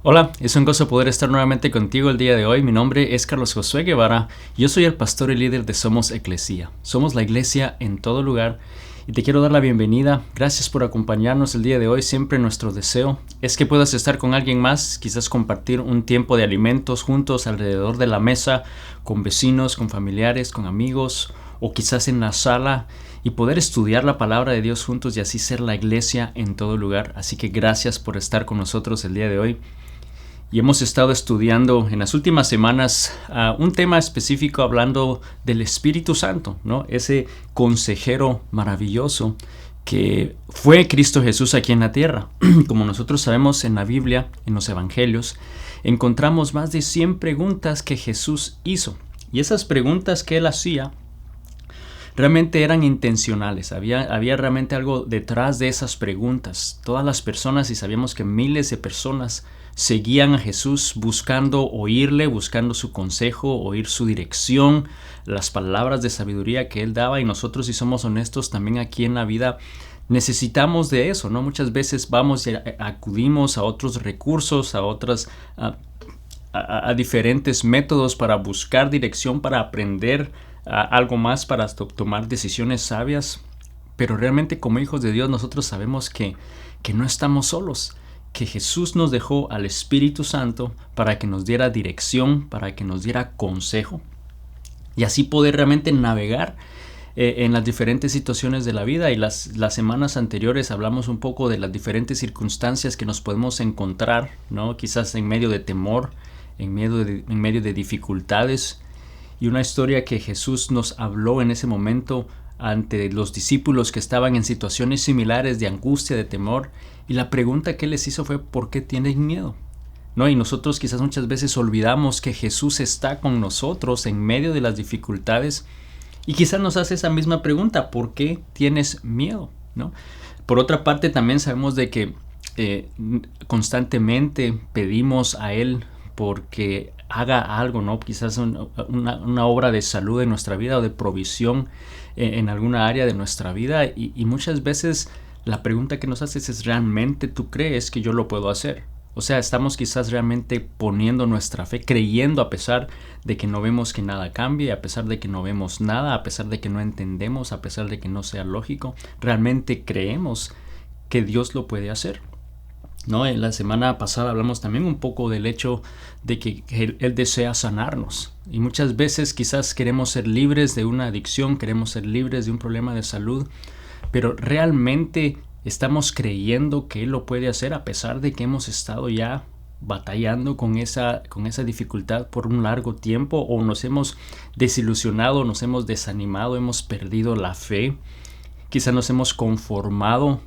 Hola, es un gozo poder estar nuevamente contigo el día de hoy. Mi nombre es Carlos Josué Guevara. Yo soy el pastor y líder de Somos Eclesia. Somos la iglesia en todo lugar y te quiero dar la bienvenida. Gracias por acompañarnos el día de hoy. Siempre nuestro deseo es que puedas estar con alguien más, quizás compartir un tiempo de alimentos juntos alrededor de la mesa, con vecinos, con familiares, con amigos o quizás en la sala y poder estudiar la palabra de Dios juntos y así ser la iglesia en todo lugar. Así que gracias por estar con nosotros el día de hoy. Y hemos estado estudiando en las últimas semanas un tema específico hablando del Espíritu Santo, ¿no? Ese consejero maravilloso que fue Cristo Jesús aquí en la tierra. Como nosotros sabemos en la Biblia, en los Evangelios, encontramos más de 100 preguntas que Jesús hizo. Y esas preguntas que él hacía realmente eran intencionales, había realmente algo detrás de esas preguntas. Todas las personas, y sabíamos que miles de personas seguían a Jesús buscando oírle, buscando su consejo, oír su dirección, las palabras de sabiduría que él daba. Y nosotros, si somos honestos, también aquí en la vida necesitamos de eso, ¿no? Muchas veces vamos y acudimos a otros recursos, a diferentes métodos para buscar dirección, para aprender algo más, para tomar decisiones sabias. Pero realmente como hijos de Dios nosotros sabemos que no estamos solos, que Jesús nos dejó al Espíritu Santo para que nos diera dirección, para que nos diera consejo y así poder realmente navegar en las diferentes situaciones de la vida. Y las semanas anteriores hablamos un poco de las diferentes circunstancias que nos podemos encontrar, ¿no? Quizás en medio de temor, en medio de dificultades. Y una historia que Jesús nos habló en ese momento ante los discípulos que estaban en situaciones similares de angustia, de temor. Y la pregunta que él les hizo fue: ¿por qué tienen miedo? ¿No? Y nosotros quizás muchas veces olvidamos que Jesús está con nosotros en medio de las dificultades. Y quizás nos hace esa misma pregunta: ¿por qué tienes miedo? ¿No? Por otra parte, también sabemos de que constantemente pedimos a Él porque haga algo, ¿no? Quizás una obra de salud en nuestra vida o de provisión en alguna área de nuestra vida. Y muchas veces la pregunta que nos haces es: ¿realmente tú crees que yo lo puedo hacer? O sea, estamos quizás realmente poniendo nuestra fe, creyendo a pesar de que no vemos que nada cambie, a pesar de que no vemos nada, a pesar de que no entendemos, a pesar de que no sea lógico. ¿Realmente creemos que Dios lo puede hacer? ¿No? En la semana pasada hablamos también un poco del hecho de que Él desea sanarnos. Y muchas veces quizás queremos ser libres de una adicción, queremos ser libres de un problema de salud, pero realmente estamos creyendo que Él lo puede hacer a pesar de que hemos estado ya batallando con esa dificultad por un largo tiempo, o nos hemos desilusionado, nos hemos desanimado, hemos perdido la fe, quizás nos hemos conformado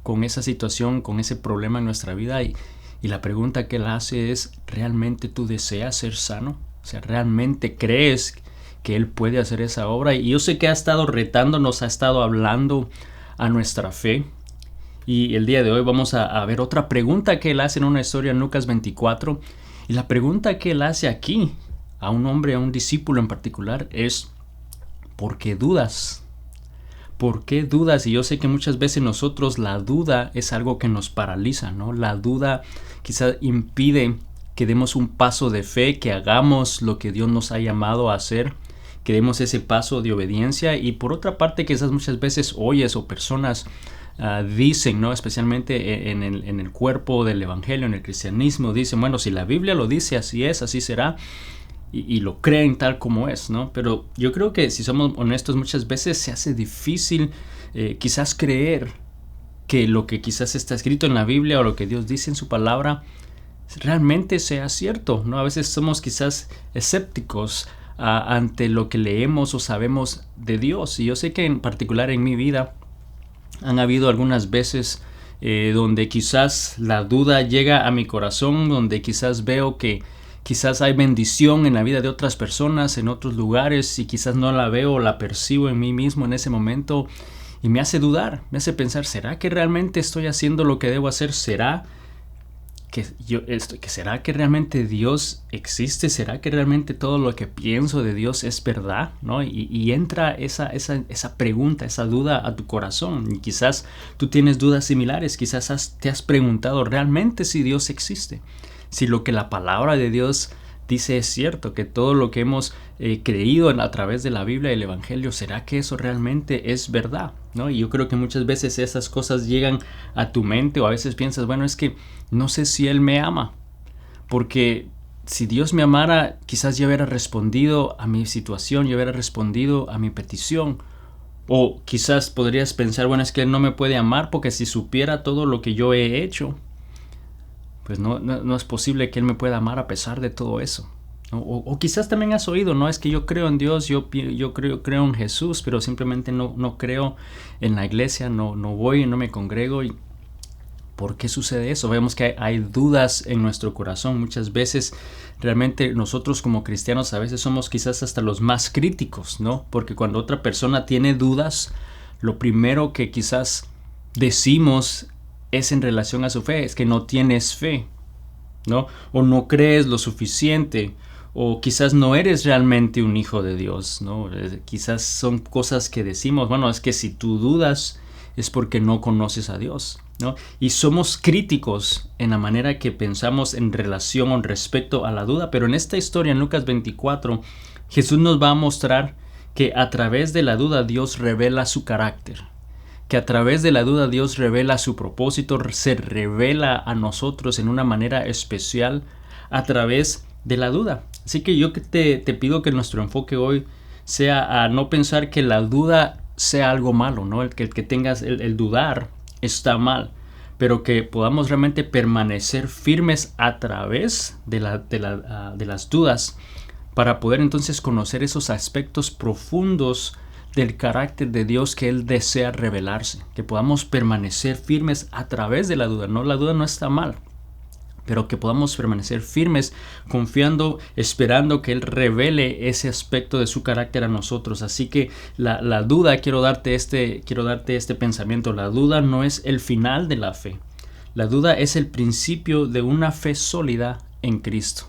con esa situación, con ese problema en nuestra vida. Y la pregunta que él hace es: ¿realmente tú deseas ser sano? O sea, ¿realmente crees que él puede hacer esa obra? Y yo sé que ha estado retándonos, ha estado hablando a nuestra fe. Y el día de hoy vamos a ver otra pregunta que él hace en una historia en Lucas 24. Y la pregunta que él hace aquí a un hombre, a un discípulo en particular, es: ¿por qué dudas? ¿Por qué dudas? Y yo sé que muchas veces nosotros la duda es algo que nos paraliza, ¿no? La duda quizás impide que demos un paso de fe, que hagamos lo que Dios nos ha llamado a hacer, que demos ese paso de obediencia. Y por otra parte, quizás muchas veces oyes o personas dicen, ¿no? Especialmente en el cuerpo del evangelio, en el cristianismo, dicen: bueno, si la Biblia lo dice, así es, así será. Y lo creen tal como es, ¿no? Pero yo creo que, si somos honestos, muchas veces se hace difícil quizás creer que lo que quizás está escrito en la Biblia o lo que Dios dice en su palabra realmente sea cierto, ¿no? A veces somos quizás escépticos ante lo que leemos o sabemos de Dios. Y yo sé que en particular en mi vida han habido algunas veces donde quizás la duda llega a mi corazón, donde quizás veo que quizás hay bendición en la vida de otras personas, en otros lugares, y quizás no la veo o la percibo en mí mismo en ese momento. Y me hace dudar, me hace pensar: ¿será que realmente estoy haciendo lo que debo hacer? ¿Será que será que realmente Dios existe, será que realmente todo lo que pienso de Dios es verdad, ¿no? Y entra esa pregunta, esa duda a tu corazón, y quizás tú tienes dudas similares, quizás te has preguntado realmente si Dios existe, si lo que la palabra de Dios dice es cierto, que todo lo que hemos creído a través de la Biblia y el Evangelio, ¿será que eso realmente es verdad? ¿No? Y yo creo que muchas veces esas cosas llegan a tu mente, o a veces piensas, bueno, es que no sé si Él me ama, porque si Dios me amara, quizás yo hubiera respondido a mi situación, yo hubiera respondido a mi petición. O quizás podrías pensar, bueno, es que Él no me puede amar porque si supiera todo lo que yo he hecho, pues no es posible que Él me pueda amar a pesar de todo eso. O quizás también has oído, no es que yo creo en Dios, yo creo en Jesús, pero simplemente no creo en la iglesia, no voy, no me congrego. ¿Y por qué sucede eso? Vemos que hay dudas en nuestro corazón. Muchas veces realmente nosotros como cristianos a veces somos quizás hasta los más críticos, ¿no? Porque cuando otra persona tiene dudas, lo primero que quizás decimos es en relación a su fe, es que no tienes fe, ¿no? O no crees lo suficiente, o quizás no eres realmente un hijo de Dios, ¿no? Quizás son cosas que decimos, bueno, es que si tú dudas es porque no conoces a Dios, ¿no? Y somos críticos en la manera que pensamos en relación o respecto a la duda, pero en esta historia, en Lucas 24, Jesús nos va a mostrar que a través de la duda Dios revela su carácter, que a través de la duda Dios revela su propósito, se revela a nosotros en una manera especial a través de la duda. Así que yo te pido que nuestro enfoque hoy sea a no pensar que la duda sea algo malo, ¿no? El que tengas el dudar está mal, pero que podamos realmente permanecer firmes a través de las dudas para poder entonces conocer esos aspectos profundos del carácter de Dios que Él desea revelarse, que podamos permanecer firmes a través de la duda. No, la duda no está mal, pero que podamos permanecer firmes, confiando, esperando que Él revele ese aspecto de su carácter a nosotros. Así que la duda, quiero darte este pensamiento, la duda no es el final de la fe. La duda es el principio de una fe sólida en Cristo.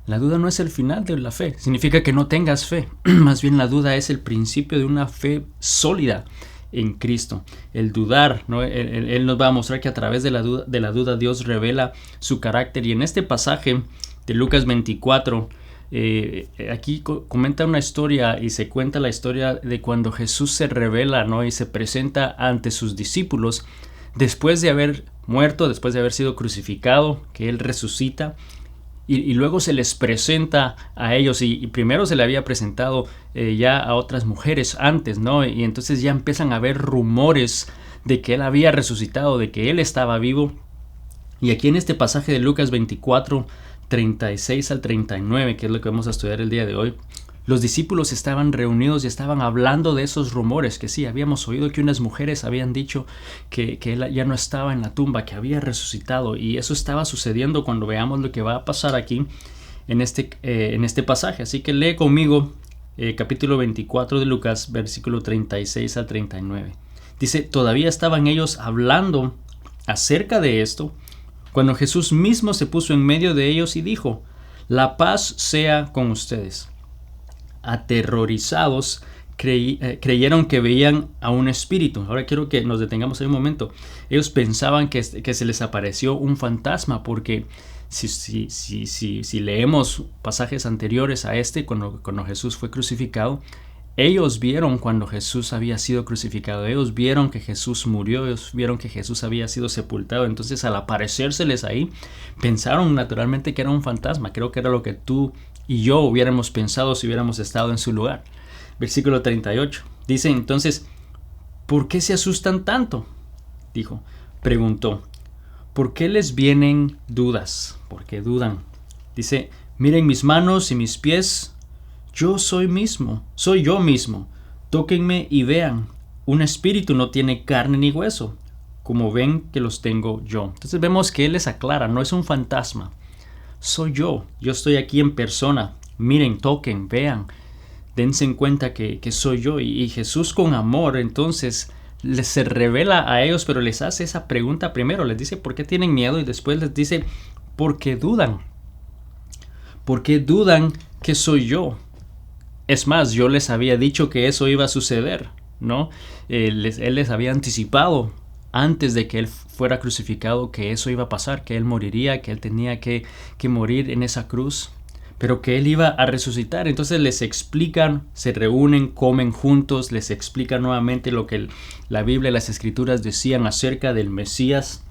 La duda no es el final de la fe, significa que no tengas fe. Más bien la duda es el principio de una fe sólida en Cristo. El dudar, ¿no? Él nos va a mostrar que a través de la duda Dios revela su carácter. Y en este pasaje de Lucas 24, aquí comenta una historia y se cuenta la historia de cuando Jesús se revela, ¿no? Y se presenta ante sus discípulos después de haber muerto, después de haber sido crucificado, que Él resucita. Y luego se les presenta a ellos y primero se le había presentado ya a otras mujeres antes, ¿no? Y entonces ya empiezan a haber rumores de que Él había resucitado, de que Él estaba vivo. Y aquí en este pasaje de Lucas 24, 36 al 39, que es lo que vamos a estudiar el día de hoy, los discípulos estaban reunidos y estaban hablando de esos rumores, que sí, habíamos oído que unas mujeres habían dicho que Él ya no estaba en la tumba, que había resucitado, y eso estaba sucediendo cuando veamos lo que va a pasar aquí en este pasaje. Así que lee conmigo capítulo 24 de Lucas, versículo 36 al 39. Dice, todavía estaban ellos hablando acerca de esto, cuando Jesús mismo se puso en medio de ellos y dijo, la paz sea con ustedes. Aterrorizados, creyeron que veían a un espíritu. Ahora quiero que nos detengamos ahí un momento. Ellos pensaban que se les apareció un fantasma, porque si leemos pasajes anteriores a cuando Jesús fue crucificado, ellos vieron cuando Jesús había sido crucificado, ellos vieron que Jesús murió, ellos vieron que Jesús había sido sepultado. Entonces, al aparecérseles ahí, pensaron naturalmente que era un fantasma. Creo que era lo que tú y yo hubiéramos pensado si hubiéramos estado en su lugar. Versículo 38. Dice entonces, ¿por qué se asustan tanto? Preguntó, ¿por qué les vienen dudas? ¿Por qué dudan? Dice, miren mis manos y mis pies, soy yo mismo. Tóquenme y vean. Un espíritu no tiene carne ni hueso, como ven que los tengo yo. Entonces vemos que Él les aclara, no es un fantasma. Soy yo estoy aquí en persona. Miren, toquen, vean, dense en cuenta que soy yo. Y Jesús con amor entonces se revela a ellos, pero les hace esa pregunta primero. Les dice, ¿por qué tienen miedo? Y después les dice, ¿por qué dudan? ¿Por qué dudan que soy yo? Es más, yo les había dicho que eso iba a suceder, ¿no? Él les había anticipado antes de que Él fuera crucificado que eso iba a pasar, que Él moriría, que Él tenía que morir en esa cruz, pero que Él iba a resucitar. Entonces les explican, se reúnen, comen juntos, les explican nuevamente lo que la Biblia y las Escrituras decían acerca del Mesías,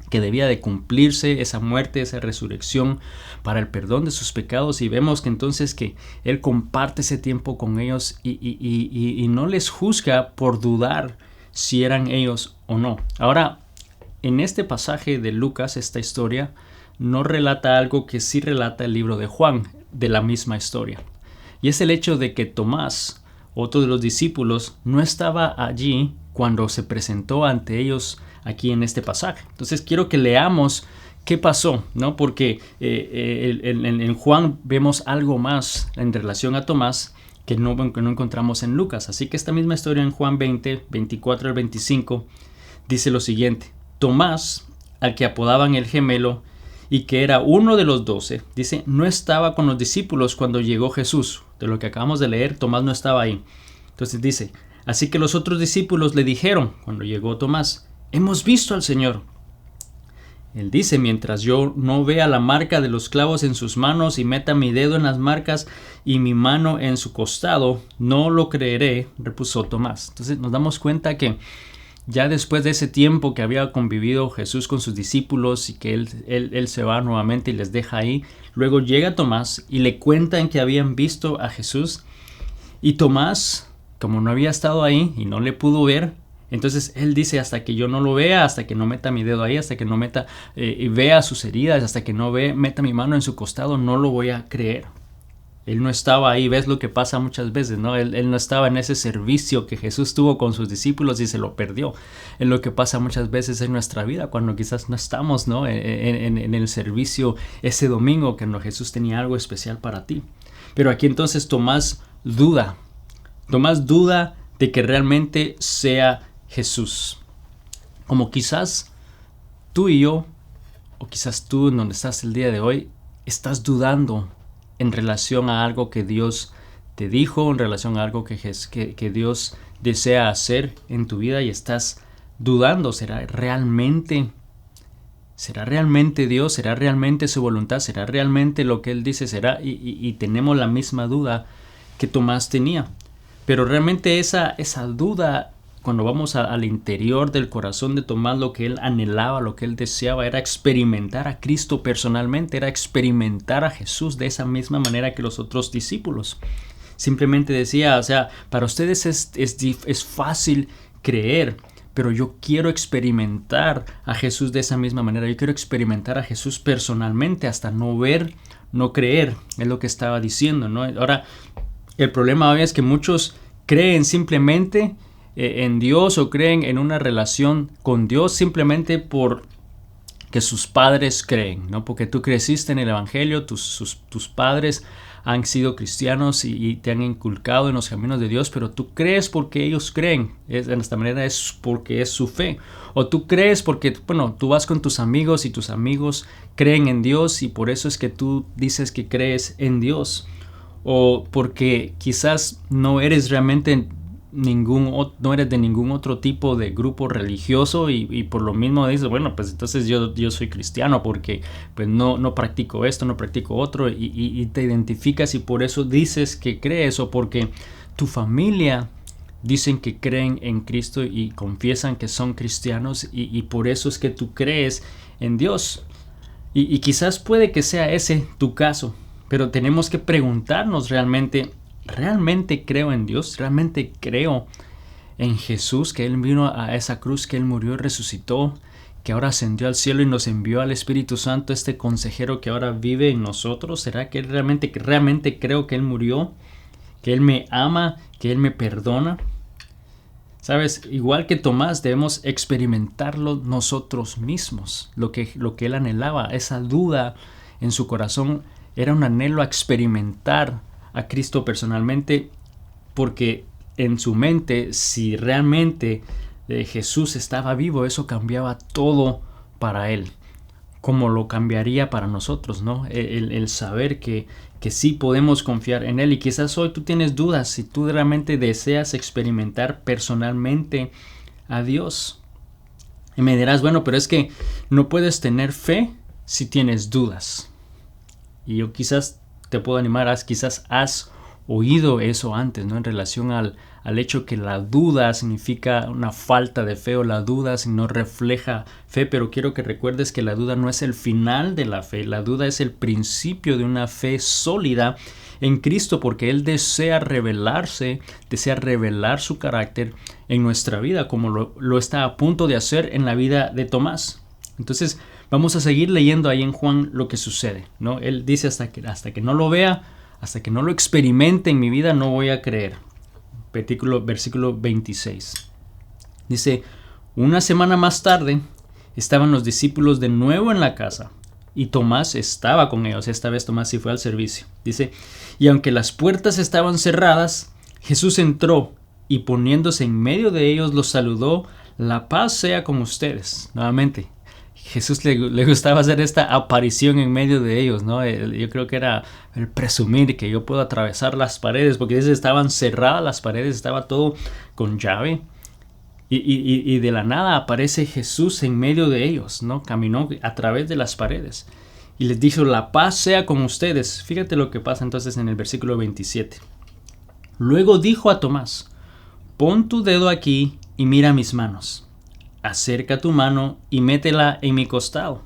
que debía de cumplirse esa muerte, esa resurrección para el perdón de sus pecados. Y vemos que entonces que Él comparte ese tiempo con ellos y no les juzga por dudar si eran ellos o no. Ahora, en este pasaje de Lucas, esta historia no relata algo que sí relata el libro de Juan, de la misma historia. Y es el hecho de que Tomás, otro de los discípulos, no estaba allí cuando se presentó ante ellos aquí en este pasaje. Entonces quiero que leamos qué pasó, ¿no? Porque en Juan vemos algo más en relación a Tomás que no encontramos en Lucas. Así que esta misma historia en Juan 20, 24 al 25, dice lo siguiente. Tomás, al que apodaban el gemelo, y que era uno de los 12, dice, no estaba con los discípulos cuando llegó Jesús. De lo que acabamos de leer, Tomás no estaba ahí. Entonces dice, así que los otros discípulos le dijeron, cuando llegó Tomás, hemos visto al Señor. Él dice, mientras yo no vea la marca de los clavos en sus manos y meta mi dedo en las marcas y mi mano en su costado, no lo creeré, repuso Tomás. Entonces nos damos cuenta que ya después de ese tiempo que había convivido Jesús con sus discípulos y que él se va nuevamente y les deja ahí, luego llega Tomás y le cuentan que habían visto a Jesús. Y Tomás, como no había estado ahí y no le pudo ver, entonces él dice, hasta que yo no lo vea, hasta que no meta mi dedo ahí, hasta que no meta y vea sus heridas, hasta que no meta mi mano en su costado, no lo voy a creer. Él no estaba ahí, ves lo que pasa muchas veces, ¿no? Él no estaba en ese servicio que Jesús tuvo con sus discípulos y se lo perdió. Es lo que pasa muchas veces en nuestra vida, cuando quizás no estamos, ¿no? en el servicio ese domingo, que Jesús tenía algo especial para ti. Pero aquí entonces Tomás duda. Tomás duda de que realmente sea Jesús. Como quizás tú y yo, o quizás tú en donde estás el día de hoy, estás dudando en relación a algo que Dios te dijo, en relación a algo que Dios desea hacer en tu vida y estás dudando, ¿será realmente Dios? ¿Será realmente su voluntad? ¿Será realmente lo que Él dice? ¿Será? Y tenemos la misma duda que Tomás tenía. Pero realmente esa duda, cuando vamos al interior del corazón de Tomás, lo que él anhelaba, lo que él deseaba era experimentar a Cristo personalmente, era experimentar a Jesús de esa misma manera que los otros discípulos. Simplemente decía, o sea, para ustedes es fácil creer, pero yo quiero experimentar a Jesús de esa misma manera. Yo quiero experimentar a Jesús personalmente, hasta no ver, no creer, es lo que estaba diciendo, ¿no? Ahora, el problema hoy es que muchos creen simplemente en Dios o creen en una relación con Dios simplemente por que sus padres creen, ¿no? Porque tú creciste en el Evangelio, tus padres han sido cristianos y te han inculcado en los caminos de Dios, pero tú crees porque ellos creen. De esta manera es porque es su fe. O tú crees porque, bueno, tú vas con tus amigos y tus amigos creen en Dios y por eso es que tú dices que crees en Dios. O porque quizás no eres realmente no eres de ningún otro tipo de grupo religioso y por lo mismo dices, bueno, pues entonces yo soy cristiano porque pues no practico esto, no practico otro y te identificas y por eso dices que crees, o porque tu familia dicen que creen en Cristo y confiesan que son cristianos y por eso es que tú crees en Dios. Y quizás puede que sea ese tu caso, pero tenemos que preguntarnos ¿realmente creo en Dios? ¿Realmente creo en Jesús, que Él vino a esa cruz, que Él murió y resucitó, que ahora ascendió al cielo y nos envió al Espíritu Santo, este consejero que ahora vive en nosotros? ¿Será que realmente creo que Él murió, que Él me ama, que Él me perdona? Sabes, igual que Tomás, debemos experimentarlo nosotros mismos. Lo que él anhelaba, esa duda en su corazón, era un anhelo a experimentar a Cristo personalmente, porque en su mente, si realmente Jesús estaba vivo, eso cambiaba todo para él, como lo cambiaría para nosotros, ¿no? El saber que sí podemos confiar en él. Y quizás hoy tú tienes dudas si tú realmente deseas experimentar personalmente a Dios. Y me dirás, bueno, pero es que no puedes tener fe si tienes dudas. Y yo quizás te puedo animar, quizás has oído eso antes, ¿no? En relación al hecho que la duda significa una falta de fe, o la duda no refleja fe, pero quiero que recuerdes que la duda no es el final de la fe, la duda es el principio de una fe sólida en Cristo, porque Él desea revelarse, desea revelar su carácter en nuestra vida, como lo está a punto de hacer en la vida de Tomás. Entonces vamos a seguir leyendo ahí en Juan lo que sucede, ¿no? Él dice hasta que no lo vea, hasta que no lo experimente en mi vida, no voy a creer. Versículo 26. Dice, una semana más tarde estaban los discípulos de nuevo en la casa y Tomás estaba con ellos. Esta vez Tomás sí fue al servicio. Dice, y aunque las puertas estaban cerradas, Jesús entró y poniéndose en medio de ellos los saludó. La paz sea con ustedes. Nuevamente, Jesús le gustaba hacer esta aparición en medio de ellos, ¿no? Yo creo que era el presumir que yo puedo atravesar las paredes, porque estaban cerradas las paredes, estaba todo con llave. Y de la nada aparece Jesús en medio de ellos, ¿no? Caminó a través de las paredes y les dijo, la paz sea con ustedes. Fíjate lo que pasa entonces en el versículo 27. Luego dijo a Tomás, pon tu dedo aquí y mira mis manos. Acerca tu mano y métela en mi costado.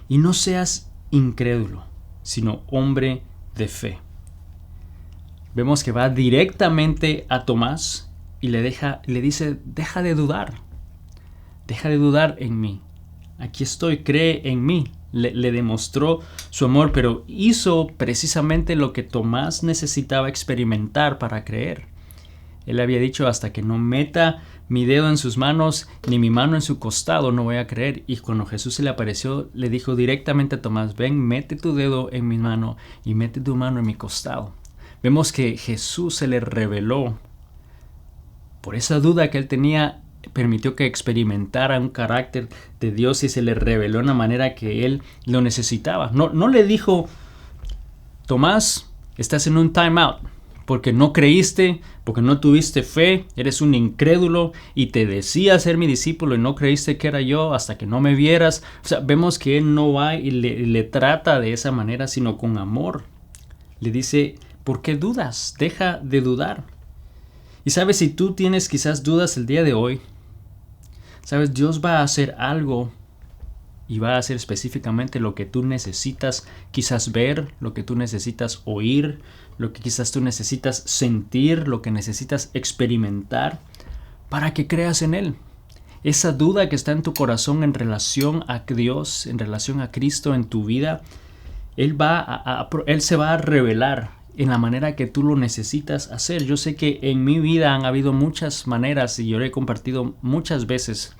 Y no seas incrédulo, sino hombre de fe. Vemos que va directamente a Tomás y le dice, deja de dudar en mí. Aquí estoy, cree en mí. Le demostró su amor, pero hizo precisamente lo que Tomás necesitaba experimentar para creer. Él había dicho, hasta que no meta mi dedo en sus manos, ni mi mano en su costado, no voy a creer. Y cuando Jesús se le apareció, le dijo directamente a Tomás, ven, mete tu dedo en mi mano y mete tu mano en mi costado. Vemos que Jesús se le reveló. Por esa duda que él tenía, permitió que experimentara un carácter de Dios y se le reveló de una manera que él lo necesitaba. No le dijo, Tomás, estás en un time out. Porque no creíste, porque no tuviste fe, eres un incrédulo y te decía ser mi discípulo y no creíste que era yo hasta que no me vieras. O sea, vemos que él no va y le trata de esa manera, sino con amor. Le dice, ¿por qué dudas? Deja de dudar. Y sabes, si tú tienes quizás dudas el día de hoy, sabes, Dios va a hacer algo y va a hacer específicamente lo que tú necesitas quizás ver, lo que tú necesitas oír, lo que quizás tú necesitas sentir, lo que necesitas experimentar para que creas en Él. Esa duda que está en tu corazón en relación a Dios, en relación a Cristo en tu vida, Él se va a revelar en la manera que tú lo necesitas hacer. Yo sé que en mi vida han habido muchas maneras y yo he compartido muchas veces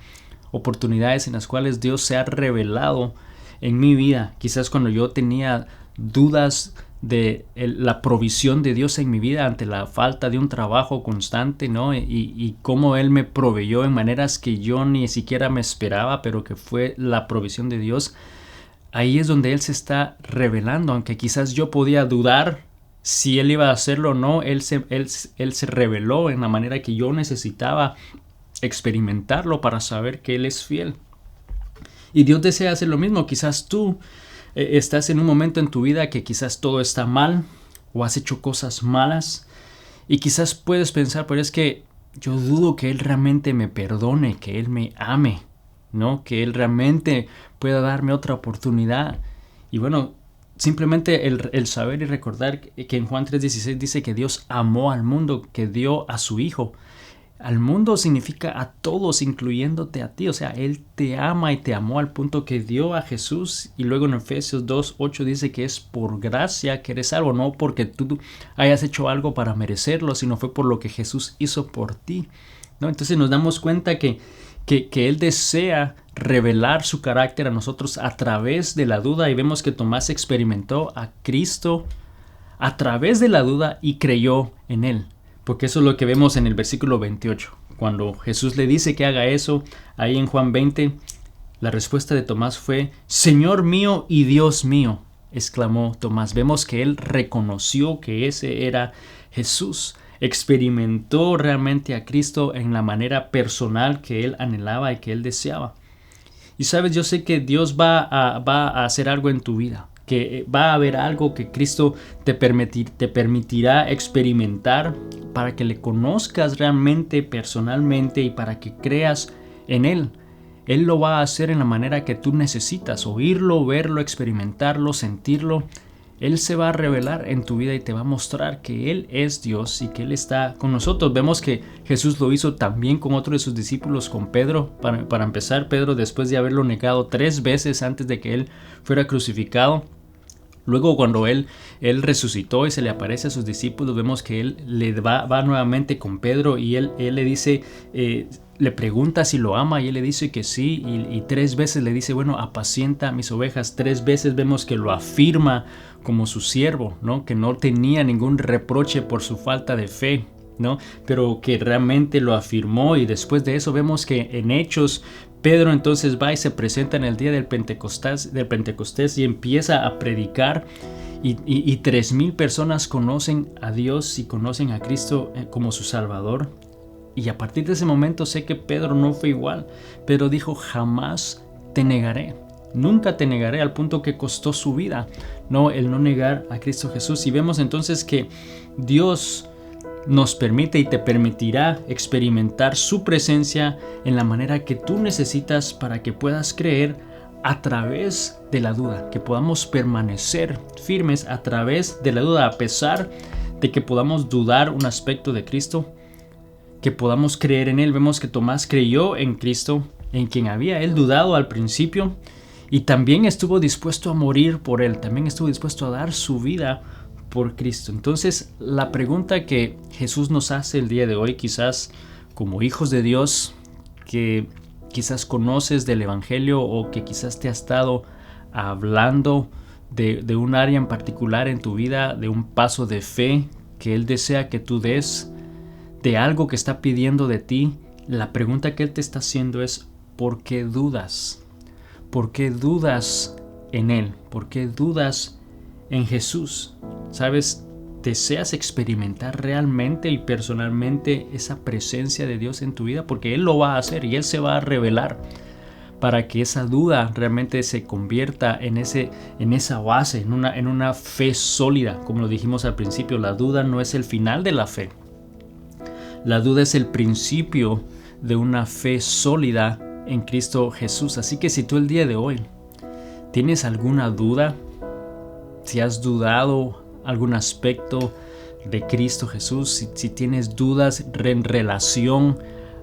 oportunidades en las cuales Dios se ha revelado en mi vida. Quizás cuando yo tenía dudas de la provisión de Dios en mi vida ante la falta de un trabajo constante, ¿no? Y cómo Él me proveyó en maneras que yo ni siquiera me esperaba, pero que fue la provisión de Dios. Ahí es donde Él se está revelando, aunque quizás yo podía dudar si Él iba a hacerlo o no. Él se reveló en la manera que yo necesitaba experimentarlo para saber que Él es fiel. Y Dios desea hacer lo mismo. Quizás tú estás en un momento en tu vida que quizás todo está mal o has hecho cosas malas y quizás puedes pensar, pero es que yo dudo que Él realmente me perdone, que Él me ame, ¿no? Que Él realmente pueda darme otra oportunidad. Y bueno, simplemente el saber y recordar que en Juan 3:16 dice que Dios amó al mundo, que dio a su Hijo. Al mundo significa a todos, incluyéndote a ti. O sea, Él te ama y te amó al punto que dio a Jesús. Y luego en Efesios 2:8 dice que es por gracia que eres salvo, no porque tú hayas hecho algo para merecerlo, sino fue por lo que Jesús hizo por ti, ¿no? Entonces nos damos cuenta que Él desea revelar su carácter a nosotros a través de la duda. Y vemos que Tomás experimentó a Cristo a través de la duda y creyó en Él. Porque eso es lo que vemos en el versículo 28. cuando Jesús le dice que haga eso, ahí en Juan 20, la respuesta de Tomás fue: Señor mío y Dios mío, exclamó Tomás. Vemos que él reconoció que ese era Jesús. Experimentó realmente a Cristo en la manera personal que él anhelaba y que él deseaba. Y sabes, yo sé que Dios va a hacer algo en tu vida, que va a haber algo que Cristo te permitirá experimentar para que le conozcas realmente, personalmente, y para que creas en Él. Él lo va a hacer en la manera que tú necesitas: oírlo, verlo, experimentarlo, sentirlo. Él se va a revelar en tu vida y te va a mostrar que Él es Dios y que Él está con nosotros. Vemos que Jesús lo hizo también con otro de sus discípulos, con Pedro. Para empezar, Pedro, después de haberlo negado 3 veces antes de que Él fuera crucificado, luego cuando él resucitó y se le aparece a sus discípulos, vemos que Él le va nuevamente con Pedro y él le dice, le pregunta si lo ama y él le dice que sí, y 3 veces le dice, bueno, apacienta mis ovejas. 3 veces vemos que lo afirma como su siervo, ¿no? Que no tenía ningún reproche por su falta de fe, ¿no? Pero que realmente lo afirmó. Y después de eso vemos que en Hechos, Pedro entonces va y se presenta en el día del Pentecostés y empieza a predicar, y 3,000 personas conocen a Dios y conocen a Cristo como su Salvador. Y a partir de ese momento sé que Pedro no fue igual. Pedro dijo: jamás te negaré, nunca te negaré, al punto que costó su vida, no, el no negar a Cristo Jesús. Y vemos entonces que Dios nos permite y te permitirá experimentar su presencia en la manera que tú necesitas para que puedas creer a través de la duda, que podamos permanecer firmes a través de la duda, a pesar de que podamos dudar un aspecto de Cristo, que podamos creer en Él. Vemos que Tomás creyó en Cristo, en quien había él dudado al principio, y también estuvo dispuesto a morir por Él, también estuvo dispuesto a dar su vida por Cristo. Entonces, la pregunta que Jesús nos hace el día de hoy, quizás como hijos de Dios, que quizás conoces del Evangelio o que quizás te ha estado hablando de un área en particular en tu vida, de un paso de fe que Él desea que tú des, de algo que está pidiendo de ti, la pregunta que Él te está haciendo es: ¿por qué dudas? ¿Por qué dudas en Él? ¿Por qué dudas en Jesús? ¿Sabes? ¿Deseas experimentar realmente y personalmente esa presencia de Dios en tu vida? Porque Él lo va a hacer y Él se va a revelar para que esa duda realmente se convierta en esa base, en una fe sólida. Como lo dijimos al principio, la duda no es el final de la fe. La duda es el principio de una fe sólida en Cristo Jesús. Así que si tú el día de hoy tienes alguna duda, si has dudado algún aspecto de Cristo Jesús, si tienes dudas en relación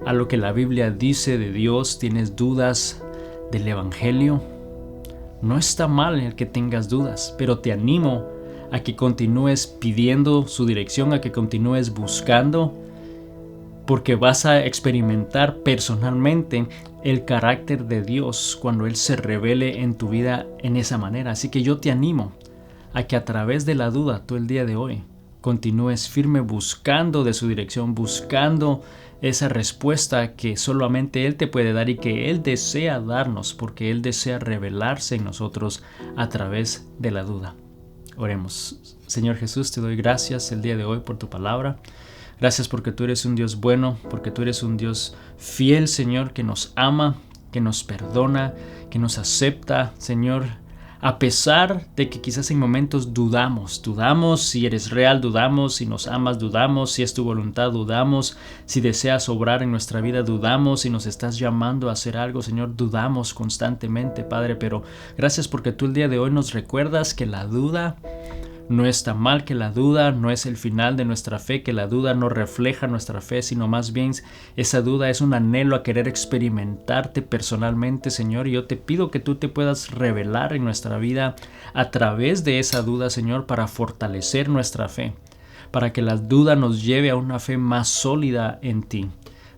a lo que la Biblia dice de Dios, tienes dudas del Evangelio, no está mal el que tengas dudas, pero te animo a que continúes pidiendo su dirección, a que continúes buscando, porque vas a experimentar personalmente el carácter de Dios cuando Él se revele en tu vida en esa manera. Así que yo te animo a que a través de la duda tú el día de hoy continúes firme buscando de su dirección, buscando esa respuesta que solamente Él te puede dar y que Él desea darnos, porque Él desea revelarse en nosotros a través de la duda. Oremos. Señor Jesús, te doy gracias el día de hoy por tu palabra. Gracias porque tú eres un Dios bueno, porque tú eres un Dios fiel, Señor, que nos ama, que nos perdona, que nos acepta, Señor, a pesar de que quizás en momentos dudamos si eres real, dudamos si nos amas, dudamos si es tu voluntad, dudamos si deseas obrar en nuestra vida, dudamos si nos estás llamando a hacer algo, Señor, dudamos constantemente, Padre, pero gracias porque tú el día de hoy nos recuerdas que la duda no está mal, que la duda no es el final de nuestra fe, que la duda no refleja nuestra fe, sino más bien esa duda es un anhelo a querer experimentarte personalmente, Señor. Y yo te pido que tú te puedas revelar en nuestra vida a través de esa duda, Señor, para fortalecer nuestra fe, para que la duda nos lleve a una fe más sólida en ti.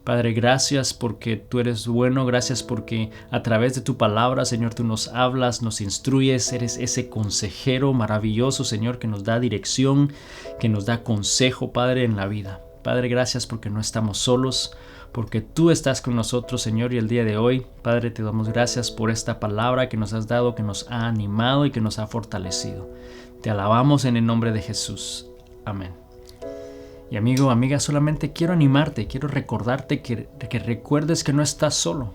Padre, gracias porque tú eres bueno, gracias porque a través de tu palabra, Señor, tú nos hablas, nos instruyes, eres ese consejero maravilloso, Señor, que nos da dirección, que nos da consejo, Padre, en la vida. Padre, gracias porque no estamos solos, porque tú estás con nosotros, Señor, y el día de hoy, Padre, te damos gracias por esta palabra que nos has dado, que nos ha animado y que nos ha fortalecido. Te alabamos en el nombre de Jesús. Amén. Y amigo, amiga, solamente quiero animarte, quiero recordarte que recuerdes que no estás solo,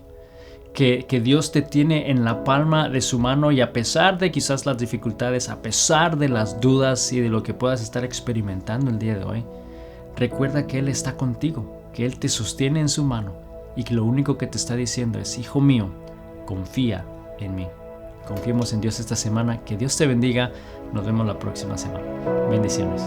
que Dios te tiene en la palma de su mano, y a pesar de quizás las dificultades, a pesar de las dudas y de lo que puedas estar experimentando el día de hoy, recuerda que Él está contigo, que Él te sostiene en su mano y que lo único que te está diciendo es: hijo mío, confía en mí. Confiemos en Dios esta semana. Que Dios te bendiga. Nos vemos la próxima semana. Bendiciones.